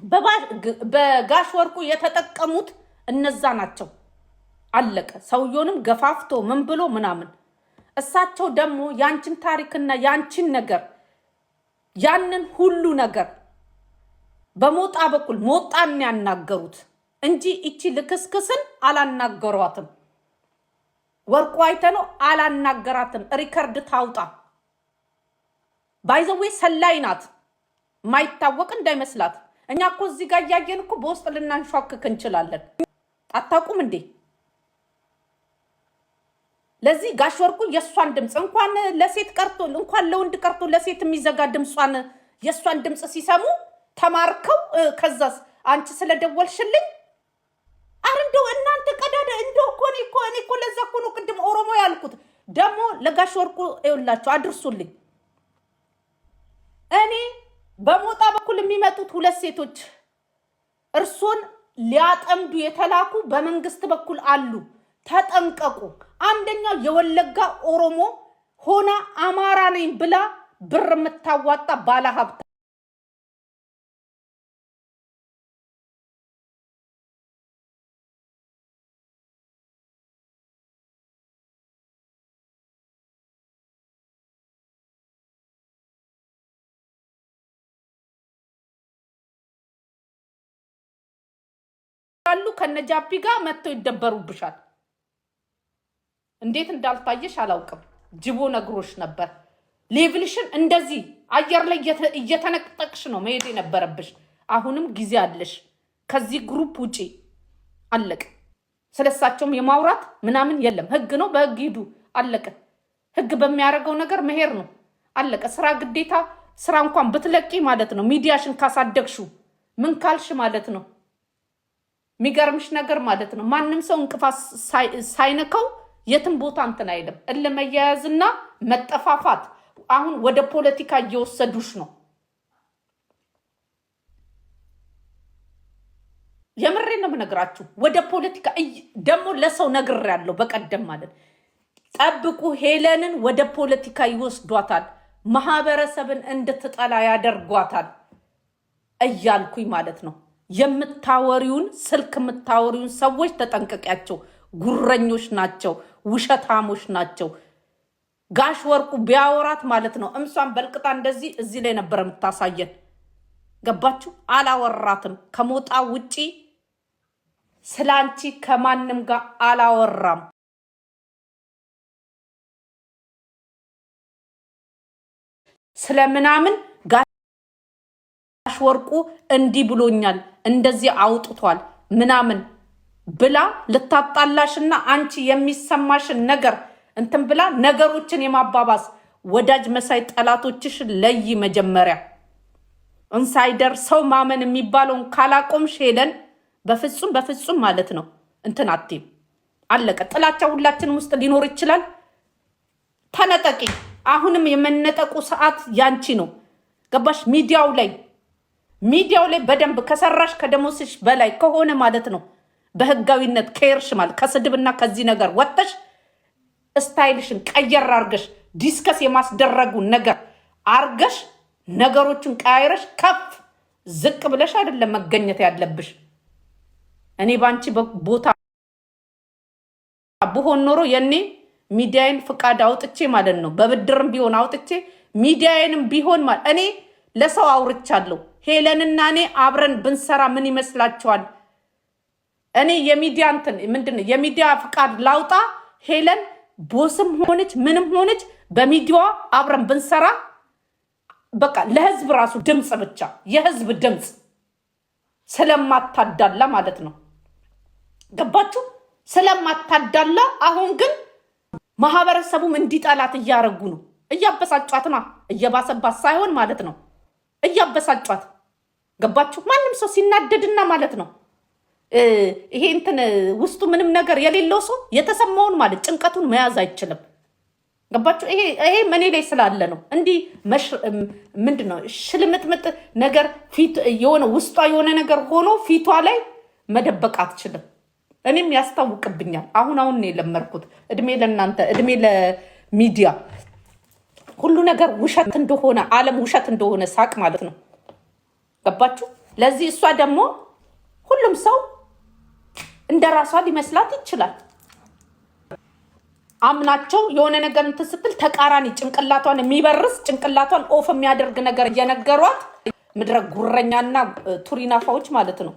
በጋሽ ወርቁ የተጠቀሙት እነዛ ናቸው። አለቀ። ሰውየውንም ገፋፍቶ ምን ብሎ ምናምን እሳቸው ደግሞ ያንቺን ታሪክና ያንቺን ነገር ያንን ሁሉ ነገር በሞጣ በኩል ሞጣን ያናገሩት እንጂ እቺ ልክስክስን አላናገሯትም። ወርቁ አይተነው አላናገራትም። ሪከርድ ታውጣ ባይዘዌ ሰላይ ናት። ማይታወቅ እንዳይመስላት። እኛ እኮ እዚህ ጋር ያያየን እኮ በውስጥ ልናንሿክክ እንችላለን። አታውቁም እንዴ? ለዚህ ጋሽ ወርቁ የሷን ድምጽ እንኳን ለሴት ቀርቶ እንኳን ለወንድ ቀርቶ ለሴት የሚዘጋ ድምጿን የሷን ድምጽ ሲሰሙ ተማርከው ከዛስ አንቺ ስለደወልሽልኝ አርንዶ እናንተ ቀዳዳ እንደው እኔ እኮ ለዛ እኮ ነው ቅድም ኦሮሞ ያልኩት። ደግሞ ለጋሽ ወርቁ ይውላችሁ አድርሱልኝ። እኔ በሞጣ በኩል የሚመጡት ሁለት ሴቶች እርሶን ሊያጠምዱ የተላኩ በመንግስት በኩል አሉ። ተጠንቀቁ። አንደኛው የወለጋ ኦሮሞ ሆና አማራ ነኝ ብላ ብር የምታዋጣ ባለሀብት አሉ። ከነጃፒ ጋር መጥተው ይደበሩብሻል። እንዴት እንዳልታየሽ አላውቅም። ጅቦ ነግሮሽ ነበር። ሌቭልሽን እንደዚህ አየር ላይ እየተነጠቅሽ ነው መሄድ የነበረብሽ። አሁንም ጊዜ አለሽ። ከዚህ ግሩፕ ውጪ አለቀ። ስለሳቸውም የማውራት ምናምን የለም። ህግ ነው፣ በህግ ሂዱ አለቀ። ህግ በሚያደርገው ነገር መሄድ ነው አለቀ። ስራ ግዴታ ስራ እንኳን ብትለቂ ማለት ነው ሚዲያሽን ካሳደግሹ ምን ካልሽ ማለት ነው። የሚገርምሽ ነገር ማለት ነው ማንም ሰው እንቅፋት ሳይነካው የትም ቦታ እንትን አይልም። እልመያያዝና መጠፋፋት አሁን ወደ ፖለቲካ እየወሰዱሽ ነው። የምሬ ነው የምነግራችሁ። ወደ ፖለቲካ ደግሞ ለሰው ነግሬያለሁ በቀደም ማለት ጠብቁ፣ ሄለንን ወደ ፖለቲካ ይወስዷታል፣ ማህበረሰብን እንድትጠላ ያደርጓታል እያልኩኝ ማለት ነው። የምታወሪውን ስልክ የምታወሪውን ሰዎች ተጠንቀቂያቸው። ጉረኞች ናቸው፣ ውሸታሞች ናቸው። ጋሽ ወርቁ ቢያወራት ማለት ነው እምሷን በልቅጣ እንደዚህ እዚህ ላይ ነበር የምታሳየን። ገባችሁ? አላወራትም። ከሞጣ ውጪ ስላንቺ ከማንም ጋር አላወራም። ስለምናምን ጋሽ ወርቁ እንዲህ ብሎኛል፣ እንደዚህ አውጥቷል ምናምን ብላ ልታጣላሽና አንቺ የሚሰማሽን ነገር እንትን ብላ ነገሮችን የማባባስ ወዳጅ መሳይ ጠላቶችሽን ለይ። መጀመሪያ ኢንሳይደር ሰው ማመን የሚባለውን ካላቆምሽ ሄለን በፍጹም ማለት ነው እንትን አትይም። አለቀ። ጥላቻ ሁላችንም ውስጥ ሊኖር ይችላል። ተነጠቂ። አሁንም የመነጠቁ ሰዓት ያንቺ ነው። ገባሽ? ሚዲያው ላይ በደንብ ከሰራሽ ከደሞስሽ በላይ ከሆነ ማለት ነው በህጋዊነት ከርሽ ማለት ከስድብና ከዚህ ነገር ወጥተሽ ስታይልሽን ቀየር አርገሽ ዲስከስ የማስደረጉ ነገር አርገሽ ነገሮችን ቀያይረሽ ከፍ ዝቅ ብለሽ አይደለም መገኘት ያለብሽ። እኔ ባንቺ ቦታ ብሆን ኖሮ የኔ ሚዲያን ፍቃድ አውጥቼ ማለት ነው በብድርም ቢሆን አውጥቼ ሚዲያንም ቢሆን ማለት እኔ ለሰው አውርቻለሁ። ሄለንና እኔ አብረን ብንሰራ ምን ይመስላችኋል? እኔ የሚዲያ እንትን ምንድነው የሚዲያ ፍቃድ ላውጣ። ሄለን ቦስም ሆነች ምንም ሆነች በሚዲያዋ አብረን ብንሰራ በቃ ለህዝብ ራሱ ድምጽ ብቻ የህዝብ ድምጽ ስለማታዳላ ማለት ነው። ገባችሁ? ስለማታዳላ። አሁን ግን ማህበረሰቡም እንዲጠላት እያረጉ ነው። እያበሳጫትና እየባሰባት ሳይሆን ማለት ነው እያበሳጫት። ገባችሁ? ማንም ሰው ሲናደድና ማለት ነው ይሄ እንትን ውስጡ ምንም ነገር የሌለው ሰው የተሰማውን ማለት ጭንቀቱን መያዝ አይችልም። ገባችሁ? ይሄ መኔ ላይ ስላለ ነው። እንዲህ ምንድነው ሽልምጥምጥ ነገር ፊት የሆነ ውስጧ የሆነ ነገር ሆኖ ፊቷ ላይ መደበቅ አትችልም። እኔም ያስታውቅብኛል። አሁን ነው የለመርኩት። እድሜ ለእናንተ፣ እድሜ ለሚዲያ። ሁሉ ነገር ውሸት እንደሆነ ዓለም ውሸት እንደሆነ ሳቅ ማለት ነው። ገባችሁ? ለዚህ እሷ ደግሞ ሁሉም ሰው እንደራሷ ሊመስላት ይችላል። አምናቸው የሆነ ነገር እንትን ስትል ተቃራኒ ጭንቅላቷን የሚበርስ ጭንቅላቷን ኦፍ የሚያደርግ ነገር እየነገሯት ምድረ ጉረኛና ቱሪናፋዎች ማለት ነው።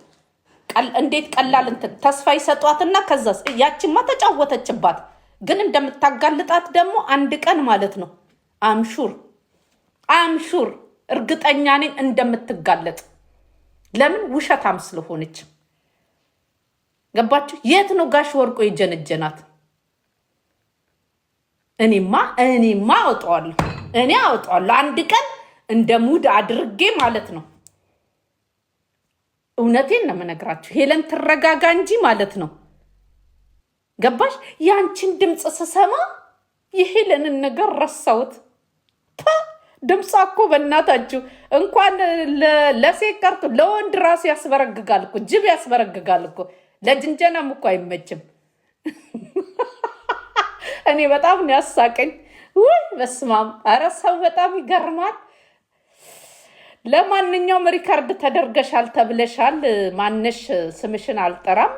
እንዴት ቀላል እንትን ተስፋ ይሰጧትና ከዛስ ያቺማ ተጫወተችባት። ግን እንደምታጋልጣት ደግሞ አንድ ቀን ማለት ነው አምሹር እርግጠኛ ነኝ እንደምትጋለጥ። ለምን? ውሸታም ስለሆነች። ገባችሁ? የት ነው ጋሽ ወርቁ የጀነጀናት? እኔማ አወጣዋለሁ አንድ ቀን እንደ ሙድ አድርጌ ማለት ነው። እውነቴን ነው የምነግራችሁ። ሄለን ትረጋጋ እንጂ ማለት ነው። ገባሽ? ያንቺን ድምፅ ስሰማ የሄለንን ነገር ረሳሁት። ድምጿ እኮ በእናታችሁ እንኳን ለሴት ቀርቶ ለወንድ ራሱ ያስበረግጋል እኮ፣ ጅብ ያስበረግጋል እኮ። ለጅንጀናም እኮ አይመችም። እኔ በጣም ነው ያሳቀኝ። ውይ በስማም! ኧረ ሰው በጣም ይገርማል። ለማንኛውም ሪካርድ ተደርገሻል ተብለሻል። ማነሽ? ስምሽን አልጠራም።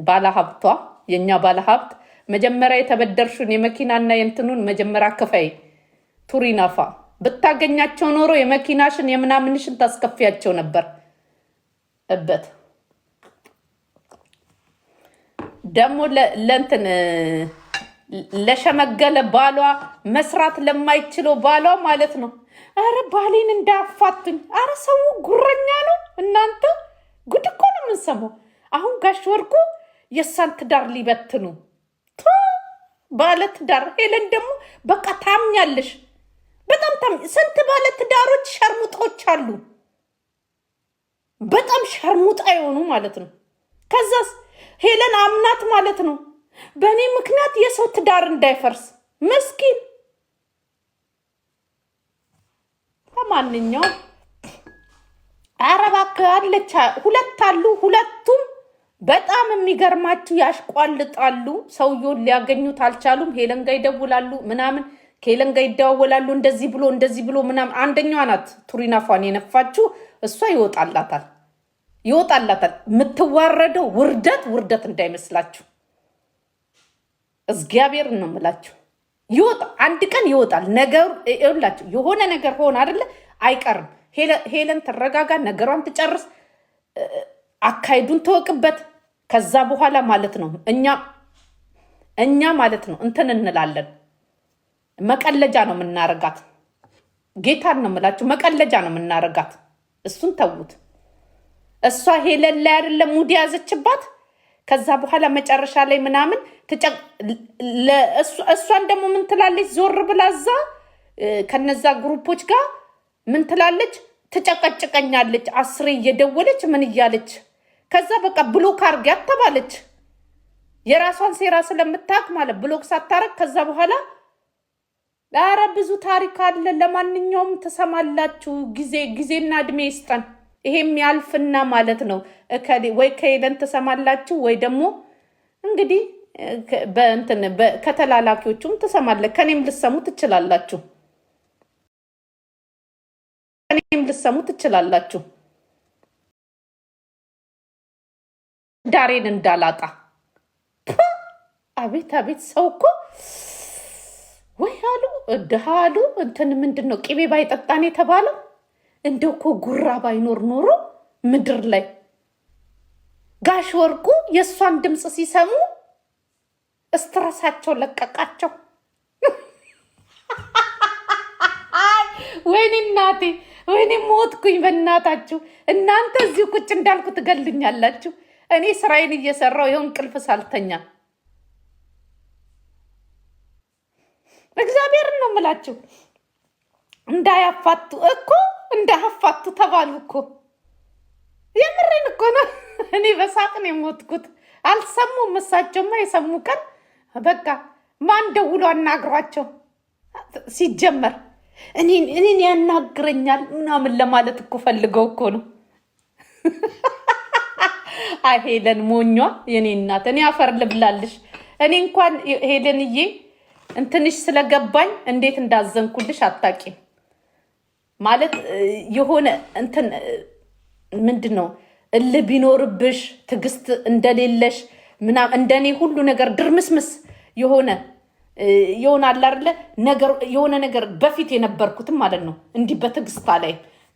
ባለሀብቷ፣ የኛ ባለሀብት መጀመሪያ የተበደርሹን የመኪናና የእንትኑን መጀመሪያ ክፈይ። ቱሪናፋ ብታገኛቸው ኖሮ የመኪናሽን የምናምንሽን ታስከፊያቸው ነበር። እበት ደግሞ ለእንትን ለሸመገለ ባሏ መስራት ለማይችለው ባሏ ማለት ነው። አረ ባሌን እንዳያፋቱኝ። አረ ሰው ጉረኛ ነው እናንተ። ጉድ እኮ ነው የምንሰማው። አሁን ጋሽ ወርቁ የእሷን ትዳር ሊበትኑ ባለ ትዳር። ሄለን ደግሞ በቃ ታምኛለሽ። በጣም ስንት ባለ ትዳሮች ሸርሙጦች አሉ። በጣም ሸርሙጣ የሆኑ ማለት ነው። ከዛስ ሄለን አምናት ማለት ነው። በእኔ ምክንያት የሰው ትዳር እንዳይፈርስ መስኪን። ለማንኛውም ኧረ እባክህ አለች። ሁለት አሉ። ሁለቱም በጣም የሚገርማችሁ ያሽቋልጣሉ። ሰውየውን ሊያገኙት አልቻሉም። ሄለን ጋር ይደውላሉ ምናምን፣ ከሄለን ጋር ይደዋወላሉ። እንደዚህ ብሎ ምናምን። አንደኛዋ ናት ቱሪናፏን የነፋችሁ። እሷ ይወጣላታል። የምትዋረደው ውርደት እንዳይመስላችሁ። እግዚአብሔር ነው የምላችሁ። አንድ ቀን ይወጣል ነገሩ። ይኸውላችሁ የሆነ ነገር ሆነ አይደለ? አይቀርም። ሄለን ትረጋጋ፣ ነገሯን ትጨርስ፣ አካሄዱን ተወቅበት። ከዛ በኋላ ማለት ነው እኛ ማለት ነው እንትን እንላለን። መቀለጃ ነው የምናረጋት። ጌታን ነው የምላችሁ፣ መቀለጃ ነው የምናረጋት። እሱን ተዉት። እሷ ሄለን ላይ አይደለም ሙድ ያዘችባት። ከዛ በኋላ መጨረሻ ላይ ምናምን እሷን ደግሞ ምን ትላለች? ዞር ብላ እዛ ከነዛ ግሩፖች ጋር ምን ትላለች? ትጨቀጭቀኛለች። 10 እየደወለች ምን እያለች ከዛ በቃ ብሎክ አርጊያት ተባለች። የራሷን ሴራ ስለምታውቅ ማለት ብሎክ ሳታረግ ከዛ በኋላ ኧረ ብዙ ታሪክ አለ። ለማንኛውም ትሰማላችሁ። ጊዜና እድሜ ይስጠን። ይሄም ያልፍና ማለት ነው። ወይ ከሄለን ትሰማላችሁ ወይ ደግሞ እንግዲህ ከተላላኪዎቹም ትሰማለ። ከኔም ልሰሙ ትችላላችሁ። ዳሬን እንዳላጣ አቤት ሰው እኮ ወይ አሉ ድሃ አሉ እንትን ምንድን ነው ቅቤ ባይጠጣን የተባለው። እንደው እኮ ጉራ ባይኖር ኖሮ ምድር ላይ ጋሽ ወርቁ የእሷን ድምፅ ሲሰሙ እስትረሳቸው ለቀቃቸው። ወይኔ እናቴ፣ ወይኔ ሞትኩኝ በእናታችሁ። እናንተ እዚሁ ቁጭ እንዳልኩ ትገልኛላችሁ። እኔ ስራዬን እየሰራው ይኸው እንቅልፍ ሳልተኛ እግዚአብሔርን ነው የምላችሁ። እንዳያፋቱ ተባሉ እኮ። የምሬን እኮ ነው። እኔ በሳቅን የሞትኩት። አልሰሙም። እሳቸውማ የሰሙ ቀን በቃ ማን ደውሎ አናግሯቸው ሲጀመር እኔን ያናግረኛል ምናምን ለማለት እኮ ፈልገው እኮ ነው። አይ ሄለን ሞኟ የኔ እናት፣ እኔ አፈር ልብላልሽ። እኔ እንኳን ሄለንዬ እንትንሽ ስለገባኝ እንዴት እንዳዘንኩልሽ አታቂም። ማለት የሆነ እንትን ምንድነው እልህ ቢኖርብሽ ትግስት እንደሌለሽ ምናምን እንደኔ ሁሉ ነገር ድርምስምስ የሆነ አለ አይደለ ነገር የሆነ ነገር በፊት የነበርኩትም ማለት ነው። እንዲህ በትግስታ ላይ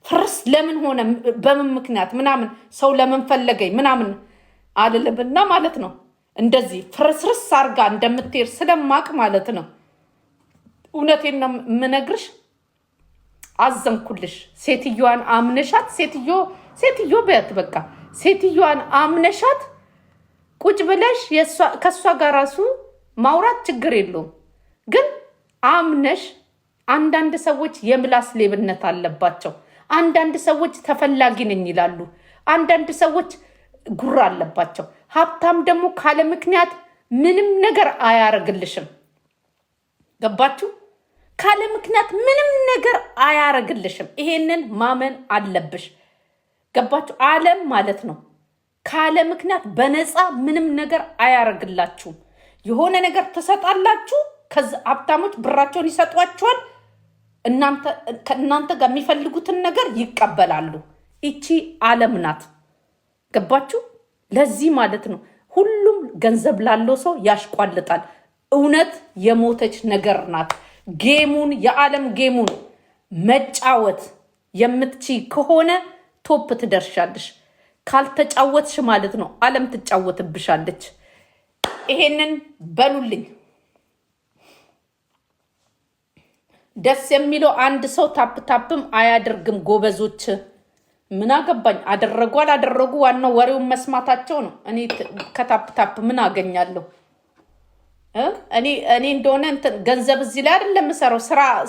ፍርስ ለምን ሆነ በምን ምክንያት ምናምን ሰው ለምን ፈለገኝ ምናምን አልልምና ማለት ነው። እንደዚህ ፍርስርስ አርጋ እንደምትሄድ ስለማቅ ማለት ነው። እውነቴን ነው የምነግርሽ። አዘንኩልሽ። ሴትዮዋን አምነሻት ሴትዮ በት በቃ ሴትዮዋን አምነሻት ቁጭ ብለሽ ከሷ ጋር ራሱ ማውራት ችግር የለውም። ግን አምነሽ አንዳንድ ሰዎች የምላስ ሌብነት አለባቸው። አንዳንድ ሰዎች ተፈላጊ ነኝ ይላሉ። አንዳንድ ሰዎች ጉራ አለባቸው። ሀብታም ደግሞ ካለ ምክንያት ምንም ነገር አያረግልሽም። ገባችሁ? ካለ ምክንያት ምንም ነገር አያረግልሽም። ይሄንን ማመን አለብሽ። ገባችሁ? ዓለም ማለት ነው ካለ ምክንያት በነፃ ምንም ነገር አያረግላችሁም። የሆነ ነገር ትሰጣላችሁ። ከዛ ሀብታሞች ብራቸውን ይሰጧቸዋል። ከእናንተ ጋር የሚፈልጉትን ነገር ይቀበላሉ። ይቺ ዓለም ናት። ገባችሁ? ለዚህ ማለት ነው ሁሉም ገንዘብ ላለው ሰው ያሽቋልጣል። እውነት የሞተች ነገር ናት። ጌሙን የዓለም ጌሙን መጫወት የምትችይ ከሆነ ቶፕ ትደርሻለሽ። ካልተጫወትሽ ማለት ነው ዓለም ትጫወትብሻለች። ይሄንን በሉልኝ። ደስ የሚለው አንድ ሰው ታፕም አያደርግም። ጎበዞች ምን አገባኝ አደረጉ አላደረጉ፣ ዋናው ወሬውን መስማታቸው ነው። እኔ ከታፕ ምን አገኛለሁ? እኔ እንደሆነ ገንዘብ እዚህ ላይ አይደለም የምሰራው።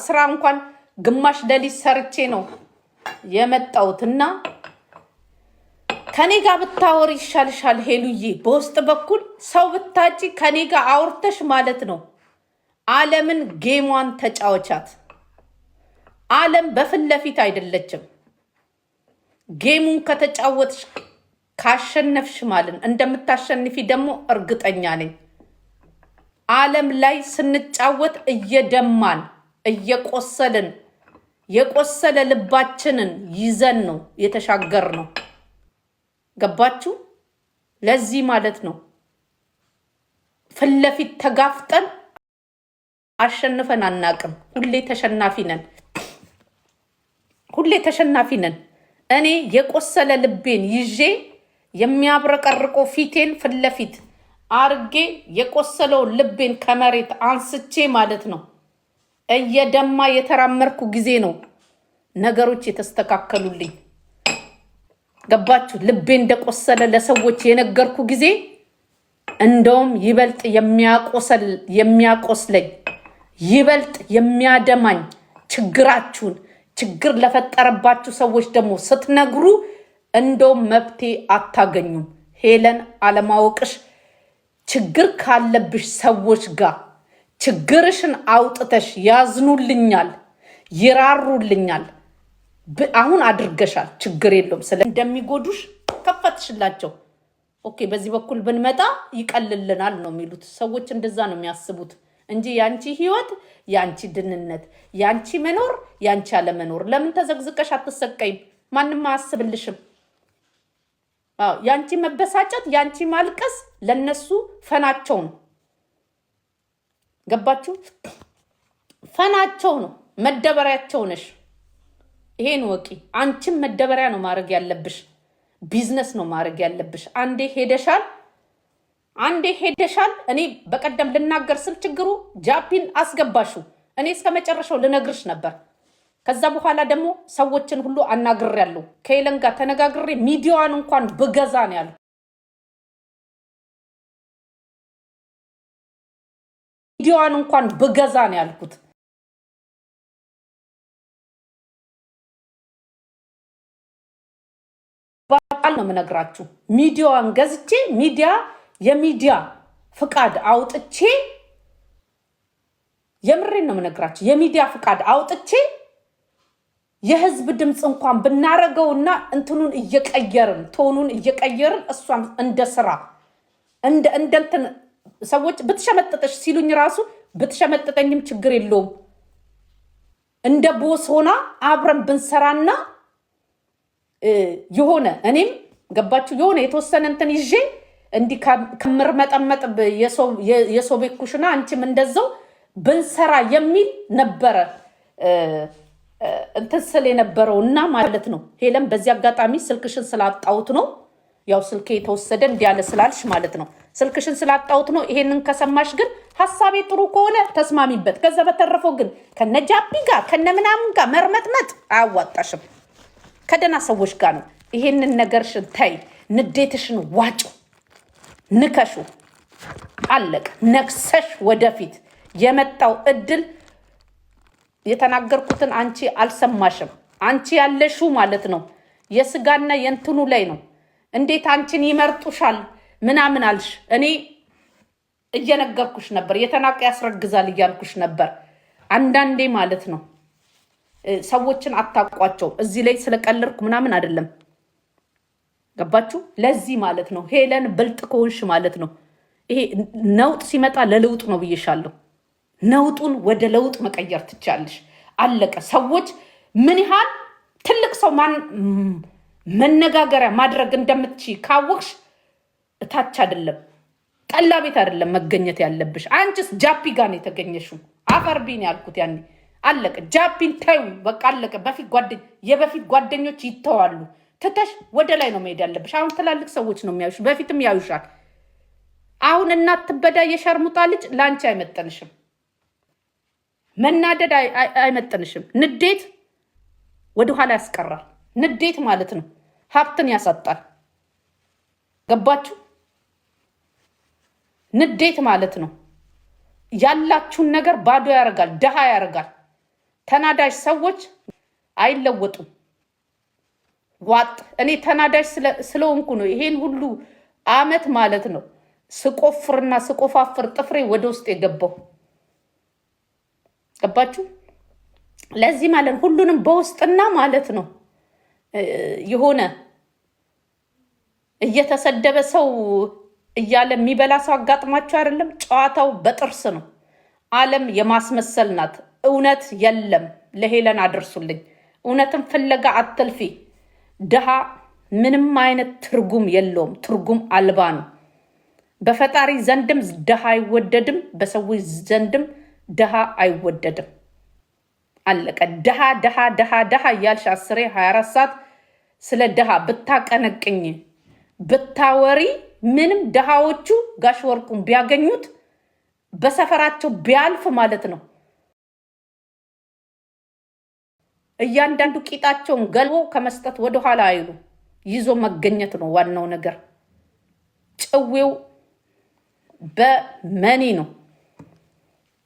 ስራ እንኳን ግማሽ ሌሊት ሰርቼ ነው የመጣሁት። እና ከኔ ጋር ብታወር ይሻልሻል ሄሉዬ። በውስጥ በኩል ሰው ብታጪ ከኔ ጋር አውርተሽ ማለት ነው ዓለምን ጌሟን ተጫወቻት። ዓለም በፊት ለፊት አይደለችም። ጌሙን ከተጫወትሽ ካሸነፍሽ ማለት እንደምታሸንፊ ደግሞ እርግጠኛ ነኝ። ዓለም ላይ ስንጫወት እየደማን እየቆሰልን የቆሰለ ልባችንን ይዘን ነው የተሻገር ነው። ገባችሁ? ለዚህ ማለት ነው ፊት ለፊት ተጋፍጠን አሸንፈን አናቅም። ሁሌ ተሸናፊ ነን። እኔ የቆሰለ ልቤን ይዤ የሚያብረቀርቆ ፊቴን ፊት ለፊት አርጌ የቆሰለው ልቤን ከመሬት አንስቼ ማለት ነው እየደማ የተራመርኩ ጊዜ ነው ነገሮች የተስተካከሉልኝ። ገባችሁ? ልቤ እንደቆሰለ ለሰዎች የነገርኩ ጊዜ እንደውም ይበልጥ የሚያቆስለኝ ይበልጥ የሚያደማኝ ችግር ለፈጠረባችሁ ሰዎች ደግሞ ስትነግሩ እንደውም መብቴ አታገኙም። ሄለን አለማወቅሽ ችግር ካለብሽ ሰዎች ጋር ችግርሽን አውጥተሽ ያዝኑልኛል፣ ይራሩልኛል። አሁን አድርገሻል፣ ችግር የለውም። ስለ እንደሚጎዱሽ ከፈትሽላቸው። ኦኬ በዚህ በኩል ብንመጣ ይቀልልናል ነው የሚሉት ሰዎች። እንደዛ ነው የሚያስቡት እንጂ ያንቺ ህይወት፣ ያንቺ ድህንነት፣ ያንቺ መኖር፣ ያንቺ አለመኖር ለምን ተዘግዝቀሽ አትሰቀይም? ማንም አያስብልሽም። ያንቺ መበሳጨት፣ ያንቺ ማልቀስ ለነሱ ፈናቸው ነው። ገባችሁ? ፈናቸው ነው፣ መደበሪያቸው ነሽ። ይሄን ወቂ። አንቺም መደበሪያ ነው ማድረግ ያለብሽ፣ ቢዝነስ ነው ማድረግ ያለብሽ። አንዴ ሄደሻል። እኔ በቀደም ልናገር ስል ችግሩ ጃፒን አስገባሽው። እኔ እስከ መጨረሻው ልነግርሽ ነበር። ከዛ በኋላ ደግሞ ሰዎችን ሁሉ አናግሬያለሁ። ከሄለን ጋር ተነጋግሬ ሚዲያዋን እንኳን ብገዛ ነው ያለው። ሚዲያዋን እንኳን ብገዛ ነው ያልኩት። ባል ነው የምነግራችሁ። ሚዲያዋን ገዝቼ የሚዲያ ፍቃድ አውጥቼ የምሬን ነው የምነግራችሁ። የሚዲያ ፍቃድ አውጥቼ የህዝብ ድምፅ እንኳን ብናረገውና እንትኑን እየቀየርን ቶኑን እየቀየርን እሷም እንደ ስራ እንትን ሰዎች ብትሸመጥጠሽ ሲሉኝ ራሱ ብትሸመጥጠኝም ችግር የለውም እንደ ቦስ ሆና አብረን ብንሰራና የሆነ እኔም ገባችሁ የሆነ የተወሰነ እንትን ይዤ እንዲህ ከምርመጠመጥ የሰው ቤት ኩሽና አንቺም እንደዛው ብንሰራ የሚል ነበረ እንትን ስለ የነበረው እና ማለት ነው። ሄለን በዚህ አጋጣሚ ስልክሽን ስላጣሁት ነው ያው ስልኬ የተወሰደ እንዲያለ ስላልሽ ማለት ነው። ስልክሽን ስላጣሁት ነው። ይሄንን ከሰማሽ ግን ሐሳቤ ጥሩ ከሆነ ተስማሚበት። ከዛ በተረፈው ግን ከነጃቢ ጋር ከነምናምን ጋር መርመጥመጥ አያዋጣሽም። ከደና ሰዎች ጋር ነው። ይሄንን ነገርሽን ታይ፣ ንዴትሽን ዋጩ፣ ንከሹ፣ አለቀ። ነክሰሽ ወደፊት የመጣው እድል የተናገርኩትን አንቺ አልሰማሽም። አንቺ ያለሽው ማለት ነው የስጋና የእንትኑ ላይ ነው። እንዴት አንቺን ይመርጡሻል ምናምን አልሽ። እኔ እየነገርኩሽ ነበር፣ የተናቀ ያስረግዛል እያልኩሽ ነበር። አንዳንዴ ማለት ነው ሰዎችን አታቋቸው። እዚህ ላይ ስለቀለርኩ ምናምን አይደለም። ገባችሁ? ለዚህ ማለት ነው ሄለን ብልጥ ከሆንሽ ማለት ነው ይሄ ነውጥ ሲመጣ ለለውጥ ነው ብዬሻለሁ። ነውጡን ወደ ለውጥ መቀየር ትቻለሽ። አለቀ። ሰዎች ምን ያህል ትልቅ ሰው መነጋገሪያ ማድረግ እንደምትችይ ካወቅሽ እታች አይደለም ጠላ ቤት አይደለም መገኘት ያለብሽ። አንቺስ ጃፒ ጋር ነው የተገኘሽው። አፈርቢን ያልኩት ያኔ አለቀ። ጃፒን ታዩ በቃ አለቀ። የበፊት ጓደኞች ይተዋሉ። ትተሽ ወደ ላይ ነው መሄድ ያለብሽ። አሁን ትላልቅ ሰዎች ነው የሚያዩሽ፣ በፊትም ያዩሻል። አሁን እናት ትበዳ የሸርሙጣ ልጅ ለአንቺ አይመጠንሽም። መናደድ አይመጠንሽም። ንዴት ወደኋላ ያስቀራል። ንዴት ማለት ነው ሀብትን ያሳጣል። ገባችሁ? ንዴት ማለት ነው ያላችሁን ነገር ባዶ ያደርጋል፣ ደሃ ያደርጋል። ተናዳጅ ሰዎች አይለወጡም። ዋጥ እኔ ተናዳጅ ስለሆንኩ ነው ይሄን ሁሉ አመት ማለት ነው ስቆፍርና ስቆፋፍር ጥፍሬ ወደ ውስጥ የገባው። ገባችሁ? ለዚህ ማለት ሁሉንም በውስጥና ማለት ነው የሆነ እየተሰደበ ሰው እያለ የሚበላ ሰው አጋጥሟቸው አይደለም። ጨዋታው በጥርስ ነው። ዓለም የማስመሰል ናት። እውነት የለም። ለሄለን አድርሱልኝ። እውነትን ፍለጋ አትልፊ። ድሃ ምንም አይነት ትርጉም የለውም። ትርጉም አልባ ነው። በፈጣሪ ዘንድም ድሃ አይወደድም፣ በሰዎች ዘንድም ድሃ አይወደድም። አለቀ። ድሃ ድሃ ድሃ ድሃ እያልሽ 24 ሰዓት ስለ ድሃ ብታቀነቅኝ ብታወሪ ምንም ድሃዎቹ ጋሽ ወርቁን ቢያገኙት በሰፈራቸው ቢያልፍ ማለት ነው እያንዳንዱ ቂጣቸውን ገልቦ ከመስጠት ወደኋላ አይሉ። ይዞ መገኘት ነው ዋናው ነገር። ጭዌው በመኒ ነው።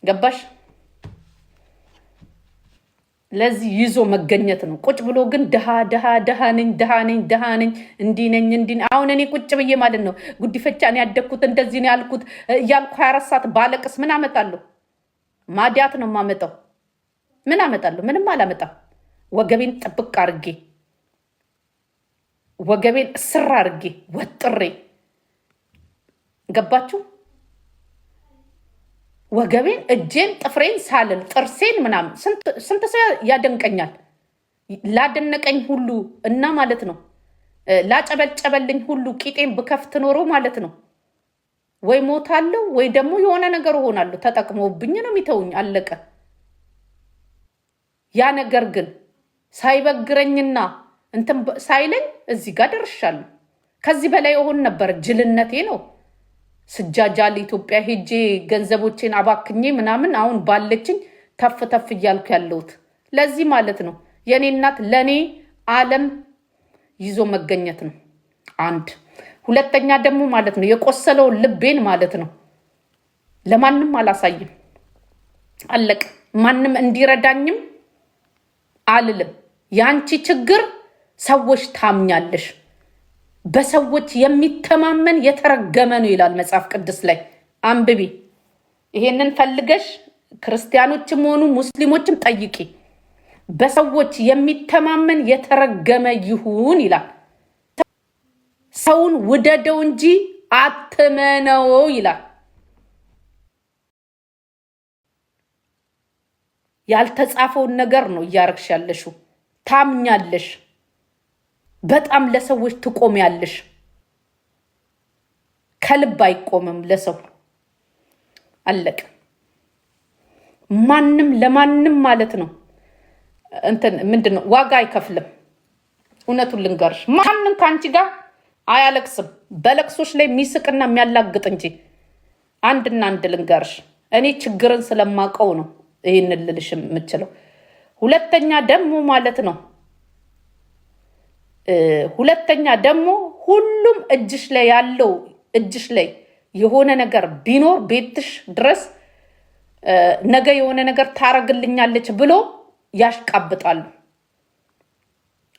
ገባሽ? ለዚህ ይዞ መገኘት ነው። ቁጭ ብሎ ግን ድሃ ድሃ ድሃ ነኝ ድሃ ነኝ ድሃ ነኝ እንዲህ ነኝ እንዲህ። አሁን እኔ ቁጭ ብዬ ማለት ነው ጉዲፈቻ ነው ያደግኩት እንደዚህ ነው ያልኩት እያልኩ 24 ሰዓት ባለቅስ ምን አመጣለሁ? ማዲያት ነው የማመጣው። ምን አመጣለሁ? ምንም አላመጣም። ወገቤን ጥብቅ አርጌ ወገቤን እስር አርጌ ወጥሬ ገባችሁ? ወገቤን እጄን ጥፍሬን ሳልል ጥርሴን ምናምን ስንት ሰው ያደንቀኛል። ላደነቀኝ ሁሉ እና ማለት ነው ላጨበጨበልኝ ሁሉ ቂጤን ብከፍት ኖሮ ማለት ነው ወይ ሞታለሁ ወይ ደግሞ የሆነ ነገር ሆናለሁ። ተጠቅመውብኝ ነው የሚተውኝ። አለቀ። ያ ነገር ግን ሳይበግረኝና እንትን ሳይለኝ እዚህ ጋር ደርሻለሁ። ከዚህ በላይ የሆን ነበር። ጅልነቴ ነው ስጃጃል ኢትዮጵያ ሄጄ ገንዘቦቼን አባክኜ ምናምን አሁን ባለችኝ ተፍ ተፍ እያልኩ ያለሁት ለዚህ ማለት ነው። የኔ እናት ለኔ ዓለም ይዞ መገኘት ነው። አንድ ሁለተኛ ደግሞ ማለት ነው የቆሰለውን ልቤን ማለት ነው ለማንም አላሳይም። አለቅ። ማንም እንዲረዳኝም አልልም። ያንቺ ችግር ሰዎች ታምኛለሽ። በሰዎች የሚተማመን የተረገመ ነው ይላል መጽሐፍ ቅዱስ ላይ አንብቢ። ይሄንን ፈልገሽ ክርስቲያኖችም ሆኑ ሙስሊሞችም ጠይቂ። በሰዎች የሚተማመን የተረገመ ይሁን ይላል። ሰውን ውደደው እንጂ አትመነው ይላል። ያልተጻፈውን ነገር ነው እያረግሽ ያለሽው። ታምኛለሽ። በጣም ለሰዎች ትቆሚያለሽ። ከልብ አይቆምም ለሰው። አለቀ። ማንም ለማንም ማለት ነው እንትን ምንድነው ዋጋ አይከፍልም። እውነቱን ልንገርሽ ማንም ካንቺ ጋር አያለቅስም። በለቅሶች ላይ የሚስቅና የሚያላግጥ እንጂ። አንድና አንድ ልንገርሽ እኔ ችግርን ስለማቀው ነው ይሄንን ልልሽ የምችለው። ሁለተኛ ደግሞ ሁሉም እጅሽ ላይ ያለው እጅሽ ላይ የሆነ ነገር ቢኖር ቤትሽ ድረስ ነገ የሆነ ነገር ታረግልኛለች ብሎ ያሽቃብጣሉ።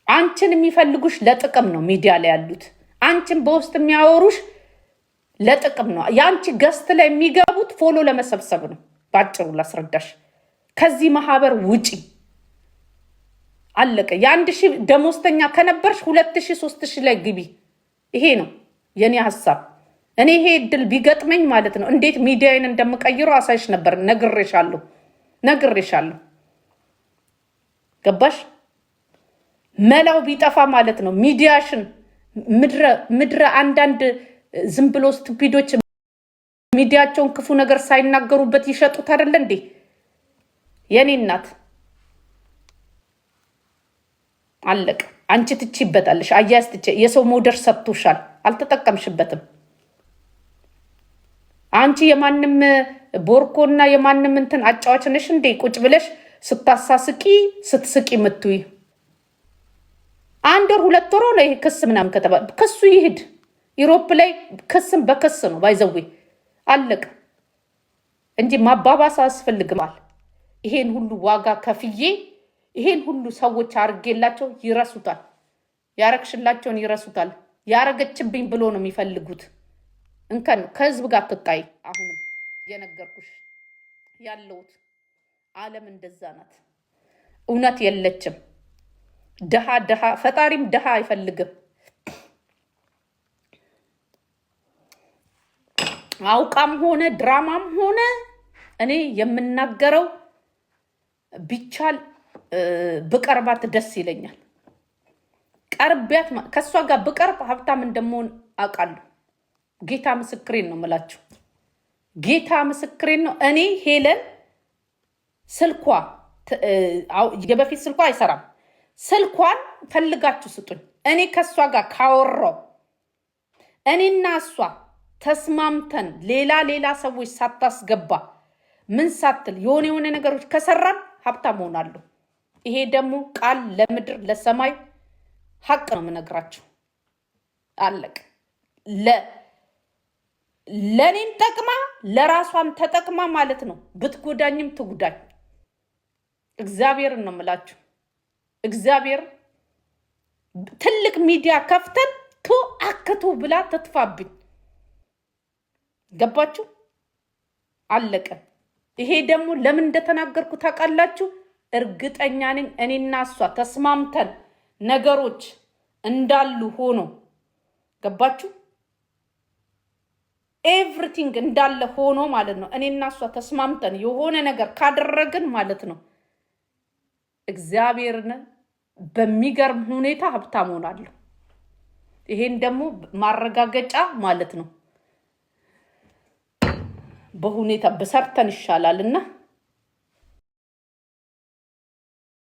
አንቺን የሚፈልጉሽ ለጥቅም ነው። ሚዲያ ላይ ያሉት አንቺን በውስጥ የሚያወሩሽ ለጥቅም ነው። የአንቺ ገስት ላይ የሚገቡት ፎሎ ለመሰብሰብ ነው። ባጭሩ ላስረዳሽ። ከዚህ ማህበር ውጪ አለቀ። የ1000 ደሞዝተኛ ከነበርሽ 2000 3000 ላይ ግቢ። ይሄ ነው የኔ ሐሳብ። እኔ ይሄ እድል ቢገጥመኝ ማለት ነው እንዴት ሚዲያን እንደምቀይረው አሳይሽ ነበር። ነግሬሻለሁ። ገባሽ? መላው ቢጠፋ ማለት ነው ሚዲያሽን ምድረ አንዳንድ ዝም ብሎ ስቱፒዶች ሚዲያቸውን ክፉ ነገር ሳይናገሩበት ይሸጡት አይደለ እንዴ? የኔ እናት አለቀ። አንቺ ትችይበታለሽ። አያስ የሰው ሞደር ሰጥቶሻል፣ አልተጠቀምሽበትም። አንቺ የማንም ቦርኮና የማንም እንትን አጫዋች ነሽ እንዴ? ቁጭ ብለሽ ስታሳስቂ ስትስቂ ምትይ 1 ወር 2 ወር ነው ይሄ ክስ ምናምን ከተባለ ክሱ ይሄድ። ዩሮፕ ላይ ክስም በክስ ነው ባይዘዌ አለቀ እንጂ ማባባስ አያስፈልግማል። ይሄን ሁሉ ዋጋ ከፍዬ ይሄን ሁሉ ሰዎች አርጌላቸው ይረሱታል። ያረክሽላቸውን ይረሱታል። ያረገችብኝ ብሎ ነው የሚፈልጉት። እንከን ከህዝብ ጋር ትጣይ። አሁንም የነገርኩሽ ያለውት ዓለም እንደዛ ናት። እውነት የለችም። ደሃ ፈጣሪም ደሃ አይፈልግም። አውቃም ሆነ ድራማም ሆነ እኔ የምናገረው ቢቻል ብቀርባት ደስ ይለኛል። ቀርቢያት ከሷ ጋር ብቀርብ ሀብታም እንደምሆን አውቃለሁ። ጌታ ምስክሬን ነው የምላችሁ። ጌታ ምስክሬን ነው። እኔ ሄለን ስልኳ የበፊት ስልኳ አይሰራም። ስልኳን ፈልጋችሁ ስጡኝ። እኔ ከሷ ጋር ካወራው እኔና እሷ ተስማምተን ሌላ ሰዎች ሳታስገባ ምን ሳትል የሆነ ነገሮች ከሰራን ሀብታም ሆናለሁ። ይሄ ደግሞ ቃል ለምድር ለሰማይ ሀቅ ነው የምነግራችሁ። አለቅ ለኔን ጠቅማ ለራሷን ተጠቅማ ማለት ነው። ብትጎዳኝም ትጉዳኝ። እግዚአብሔርን ነው የምላችሁ። እግዚአብሔር ትልቅ ሚዲያ ከፍተን አክቱ ብላ ተጥፋብኝ። ገባችሁ? አለቀ። ይሄ ደግሞ ለምን እንደተናገርኩ ታውቃላችሁ? እርግጠኛ ነኝ እኔና እሷ ተስማምተን ነገሮች እንዳሉ ሆኖ ገባችሁ? ኤቭሪቲንግ እንዳለ ሆኖ ማለት ነው። እኔና እሷ ተስማምተን የሆነ ነገር ካደረግን ማለት ነው እግዚአብሔርን በሚገርም ሁኔታ ሀብታም ሆናለሁ። ይሄን ደግሞ ማረጋገጫ ማለት ነው በሁኔታ በሰርተን ይሻላልና